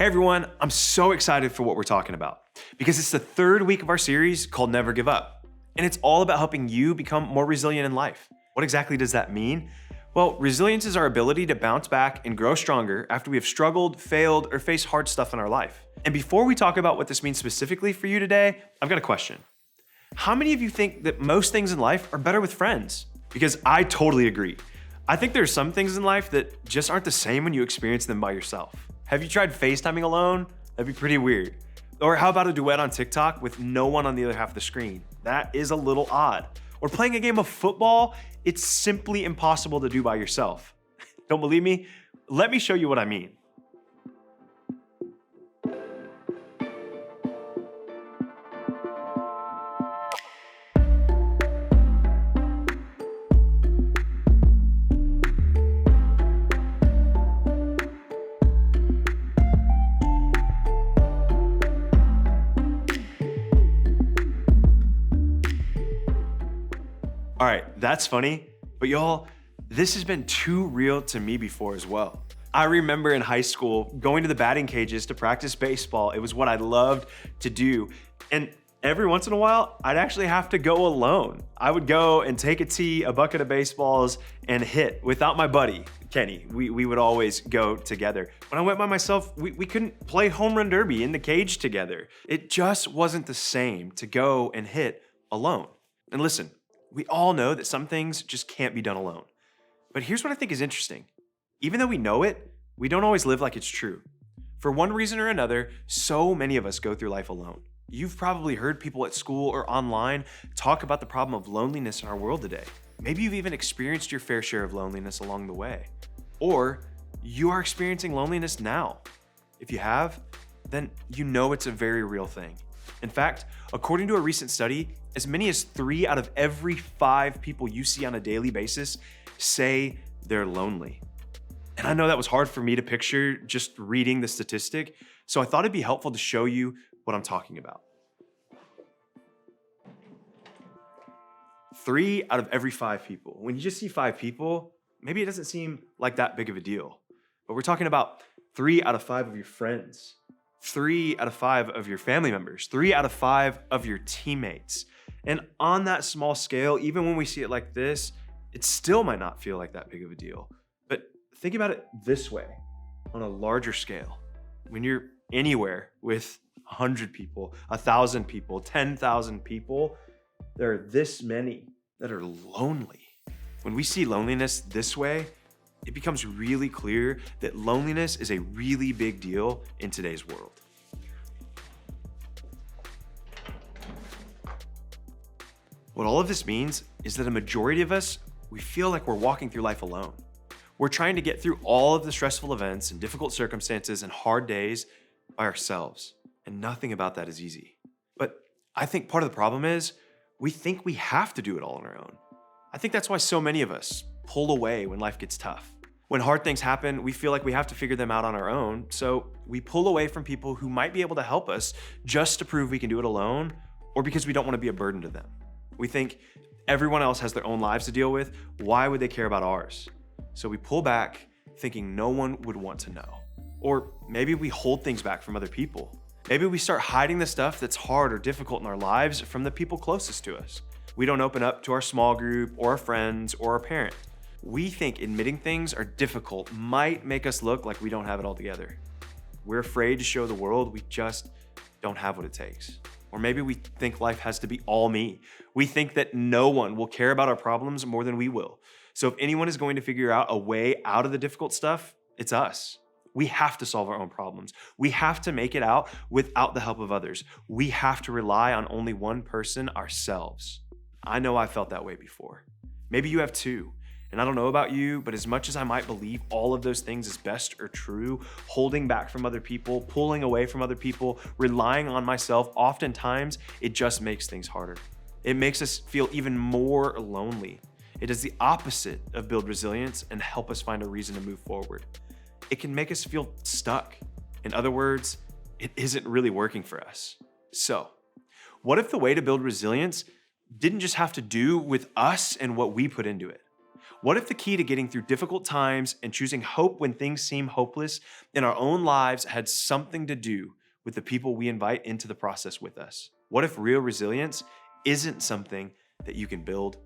Hey everyone, I'm so excited for what we're talking about because it's the third week of our series called Never Give Up. And it's all about helping you become more resilient in life. What exactly does that mean? Well, resilience is our ability to bounce back and grow stronger after we have struggled, failed, or faced hard stuff in our life. And before we talk about what this means specifically for you today, I've got a question. How many of you think that most things in life are better with friends? Because I totally agree. I think there are some things in life that just aren't the same when you experience them by yourself. Have you tried FaceTiming alone? That'd be pretty weird. Or how about a duet on TikTok with no one on the other half of the screen? That is a little odd. Or playing a game of football, it's simply impossible to do by yourself. Don't believe me? Let me show you what I mean. All right, that's funny, but y'all, this has been too real to me before as well. I remember in high school going to the batting cages to practice baseball. It was what I loved to do. And every once in a while, I'd actually have to go alone. I would go and take a tee, a bucket of baseballs, and hit without my buddy, Kenny. We would always go together. When I went by myself, we couldn't play home run derby in the cage together. It just wasn't the same to go and hit alone. And listen, we all know that some things just can't be done alone. But here's what I think is interesting. Even though we know it, we don't always live like it's true. For one reason or another, so many of us go through life alone. You've probably heard people at school or online talk about the problem of loneliness in our world today. Maybe you've even experienced your fair share of loneliness along the way. Or you are experiencing loneliness now. If you have, then you know it's a very real thing. In fact, according to a recent study, as many as 3 out of every 5 people you see on a daily basis say they're lonely. And I know that was hard for me to picture just reading the statistic, so I thought it'd be helpful to show you what I'm talking about. 3 out of every 5 people. When you just see 5 people, maybe it doesn't seem like that big of a deal. But we're talking about 3 out of 5 of your friends, 3 out of 5 of your family members, 3 out of 5 of your teammates. And on that small scale, even when we see it like this, it still might not feel like that big of a deal. But think about it this way, on a larger scale. When you're anywhere with 100 people, 1,000 people, 10,000 people, there are this many that are lonely. When we see loneliness this way, it becomes really clear that loneliness is a really big deal in today's world. What all of this means is that a majority of us, we feel like we're walking through life alone. We're trying to get through all of the stressful events and difficult circumstances and hard days by ourselves, and nothing about that is easy. But I think part of the problem is we think we have to do it all on our own. I think that's why so many of us pull away when life gets tough. When hard things happen, we feel like we have to figure them out on our own, so we pull away from people who might be able to help us just to prove we can do it alone, or because we don't want to be a burden to them. We think everyone else has their own lives to deal with. Why would they care about ours? So we pull back thinking no one would want to know. Or maybe we hold things back from other people. Maybe we start hiding the stuff that's hard or difficult in our lives from the people closest to us. We don't open up to our small group or our friends or our parent. We think admitting things are difficult might make us look like we don't have it all together. We're afraid to show the world we just don't have what it takes. Or maybe we think life has to be all me. We think that no one will care about our problems more than we will. So if anyone is going to figure out a way out of the difficult stuff, it's us. We have to solve our own problems. We have to make it out without the help of others. We have to rely on only one person, ourselves. I know I felt that way before. Maybe you have too. And I don't know about you, but as much as I might believe all of those things is best or true, holding back from other people, pulling away from other people, relying on myself, oftentimes it just makes things harder. It makes us feel even more lonely. It does the opposite of build resilience and help us find a reason to move forward. It can make us feel stuck. In other words, it isn't really working for us. So, what if the way to build resilience didn't just have to do with us and what we put into it? What if the key to getting through difficult times and choosing hope when things seem hopeless in our own lives had something to do with the people we invite into the process with us? What if real resilience isn't something that you can build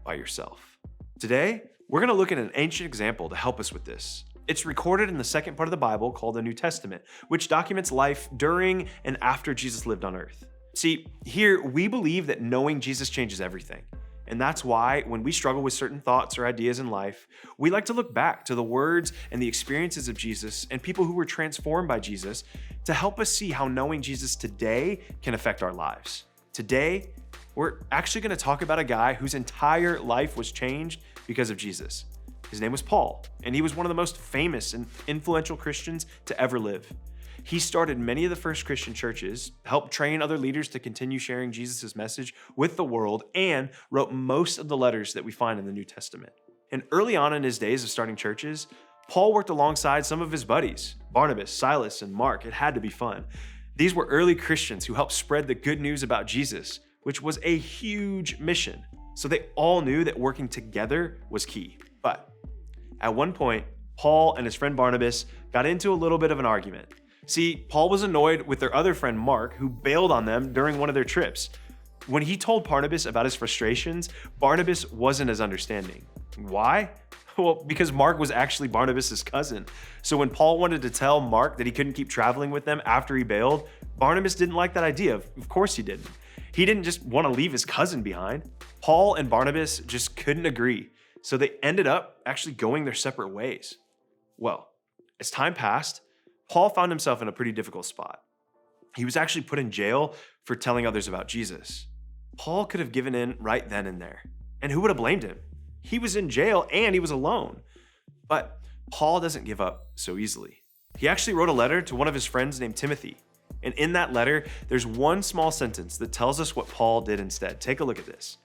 by yourself? Today, we're going to look at an ancient example to help us with this. It's recorded in the second part of the Bible called the New Testament, which documents life during and after Jesus lived on earth. See, here we believe that knowing Jesus changes everything. And that's why when we struggle with certain thoughts or ideas in life, we like to look back to the words and the experiences of Jesus and people who were transformed by Jesus to help us see how knowing Jesus today can affect our lives. Today, we're actually going to talk about a guy whose entire life was changed because of Jesus. His name was Paul, and he was one of the most famous and influential Christians to ever live. He started many of the first Christian churches, helped train other leaders to continue sharing Jesus' message with the world, and wrote most of the letters that we find in the New Testament. And early on in his days of starting churches, Paul worked alongside some of his buddies, Barnabas, Silas, and Mark. It had to be fun. These were early Christians who helped spread the good news about Jesus, which was a huge mission. So they all knew that working together was key. But at one point, Paul and his friend Barnabas got into a little bit of an argument. See, Paul was annoyed with their other friend Mark, who bailed on them during one of their trips. When he told Barnabas about his frustrations, Barnabas wasn't as understanding. Why? Well, because Mark was actually Barnabas' cousin. So when Paul wanted to tell Mark that he couldn't keep traveling with them after he bailed, Barnabas didn't like that idea. Of course he didn't. He didn't just want to leave his cousin behind. Paul and Barnabas just couldn't agree. So they ended up actually going their separate ways. Well, as time passed, Paul found himself in a pretty difficult spot. He was actually put in jail for telling others about Jesus. Paul could have given in right then and there. And who would have blamed him? He was in jail and he was alone. But Paul doesn't give up so easily. He actually wrote a letter to one of his friends named Timothy. And in that letter, there's one small sentence that tells us what Paul did instead. Take a look at this.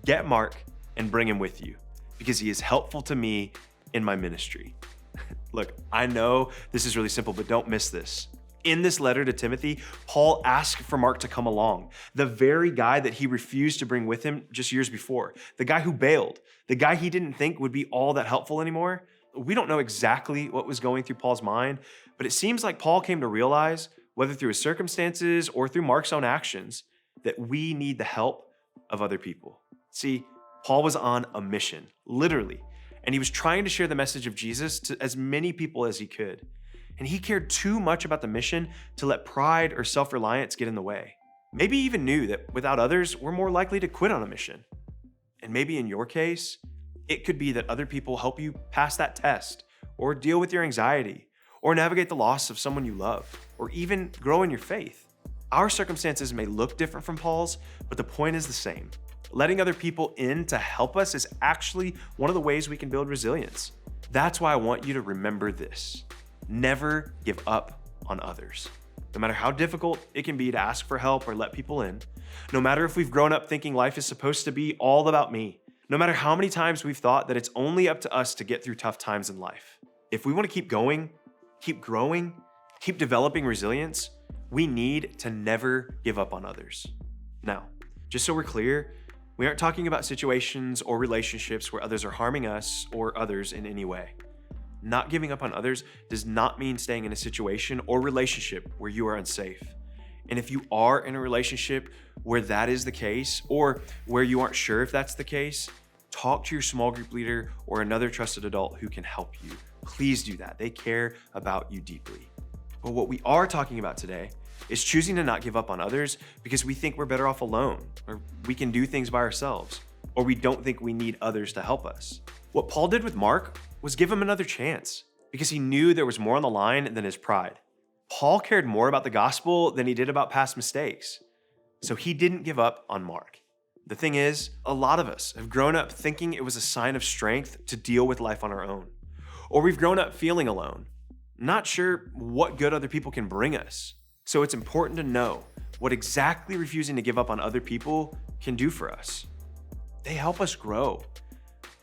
Get Mark and bring him with you, because he is helpful to me in my ministry. Look, I know this is really simple, but don't miss this. In this letter to Timothy, Paul asked for Mark to come along, the very guy that he refused to bring with him just years before, the guy who bailed, the guy he didn't think would be all that helpful anymore. We don't know exactly what was going through Paul's mind, but it seems like Paul came to realize, whether through his circumstances or through Mark's own actions, that we need the help of other people. See, Paul was on a mission, literally, and he was trying to share the message of Jesus to as many people as he could. And he cared too much about the mission to let pride or self-reliance get in the way. Maybe he even knew that without others, we're more likely to quit on a mission. And maybe in your case, it could be that other people help you pass that test, or deal with your anxiety, or navigate the loss of someone you love, or even grow in your faith. Our circumstances may look different from Paul's, but the point is the same. Letting other people in to help us is actually one of the ways we can build resilience. That's why I want you to remember this. Never give up on others. No matter how difficult it can be to ask for help or let people in, no matter if we've grown up thinking life is supposed to be all about me, no matter how many times we've thought that it's only up to us to get through tough times in life, if we want to keep going, keep growing, keep developing resilience, we need to never give up on others. Now, just so we're clear, we aren't talking about situations or relationships where others are harming us or others in any way. Not giving up on others does not mean staying in a situation or relationship where you are unsafe. And if you are in a relationship where that is the case, or where you aren't sure if that's the case, talk to your small group leader or another trusted adult who can help you. Please do that. They care about you deeply. But what we are talking about today is choosing to not give up on others because we think we're better off alone, or we can do things by ourselves, or we don't think we need others to help us. What Paul did with Mark was give him another chance because he knew there was more on the line than his pride. Paul cared more about the gospel than he did about past mistakes. So he didn't give up on Mark. The thing is, a lot of us have grown up thinking it was a sign of strength to deal with life on our own. Or we've grown up feeling alone, not sure what good other people can bring us. So it's important to know what exactly refusing to give up on other people can do for us. They help us grow.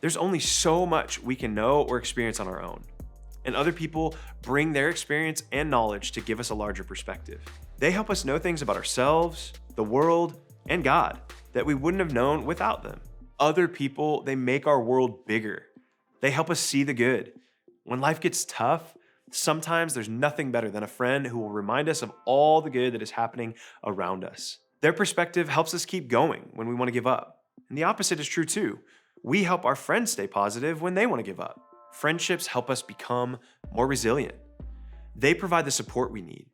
There's only so much we can know or experience on our own. And other people bring their experience and knowledge to give us a larger perspective. They help us know things about ourselves, the world, and God that we wouldn't have known without them. Other people, they make our world bigger. They help us see the good. When life gets tough, sometimes there's nothing better than a friend who will remind us of all the good that is happening around us. Their perspective helps us keep going when we want to give up. And the opposite is true too. We help our friends stay positive when they want to give up. Friendships help us become more resilient. They provide the support we need.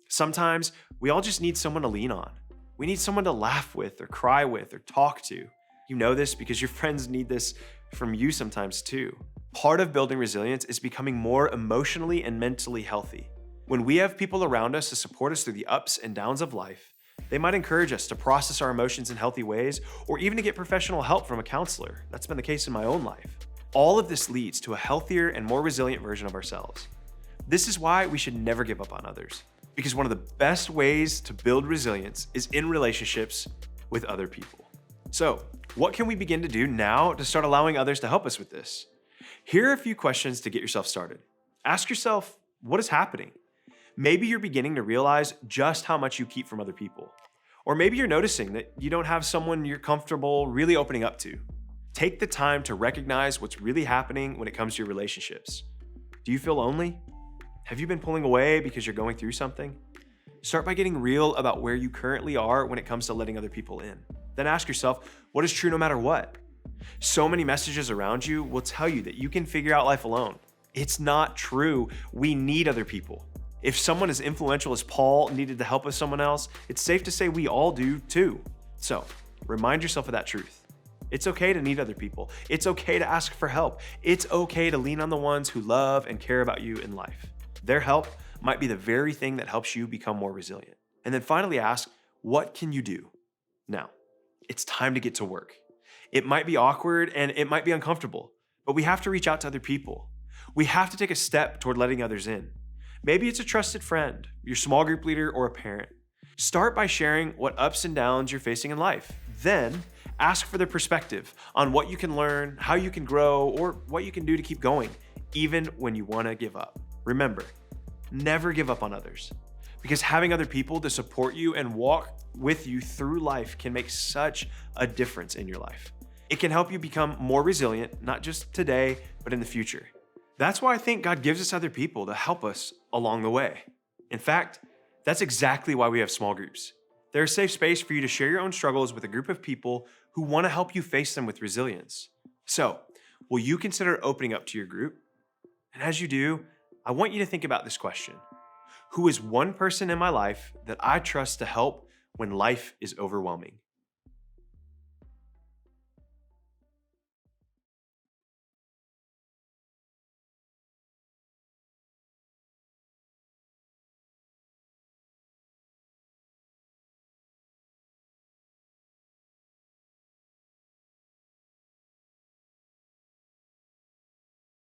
Sometimes we all just need someone to lean on. We need someone to laugh with or cry with or talk to. You know this because your friends need this from you sometimes too. Part of building resilience is becoming more emotionally and mentally healthy. When we have people around us to support us through the ups and downs of life, they might encourage us to process our emotions in healthy ways or even to get professional help from a counselor. That's been the case in my own life. All of this leads to a healthier and more resilient version of ourselves. This is why we should never give up on others, because one of the best ways to build resilience is in relationships with other people. So, what can we begin to do now to start allowing others to help us with this? Here are a few questions to get yourself started. Ask yourself, what is happening? Maybe you're beginning to realize just how much you keep from other people. Or maybe you're noticing that you don't have someone you're comfortable really opening up to. Take the time to recognize what's really happening when it comes to your relationships. Do you feel lonely? Have you been pulling away because you're going through something? Start by getting real about where you currently are when it comes to letting other people in. Then ask yourself, what is true no matter what? So many messages around you will tell you that you can figure out life alone. It's not true. We need other people. If someone as influential as Paul needed the help of someone else, it's safe to say we all do too. So, remind yourself of that truth. It's okay to need other people. It's okay to ask for help. It's okay to lean on the ones who love and care about you in life. Their help might be the very thing that helps you become more resilient. And then finally ask, what can you do? Now, it's time to get to work. It might be awkward and it might be uncomfortable, but we have to reach out to other people. We have to take a step toward letting others in. Maybe it's a trusted friend, your small group leader, or a parent. Start by sharing what ups and downs you're facing in life. Then ask for their perspective on what you can learn, how you can grow, or what you can do to keep going, even when you want to give up. Remember, never give up on others, because having other people to support you and walk with you through life can make such a difference in your life. It can help you become more resilient, not just today, but in the future. That's why I think God gives us other people to help us along the way. In fact, that's exactly why we have small groups. They're a safe space for you to share your own struggles with a group of people who want to help you face them with resilience. So, will you consider opening up to your group? And as you do, I want you to think about this question. Who is one person in my life that I trust to help when life is overwhelming?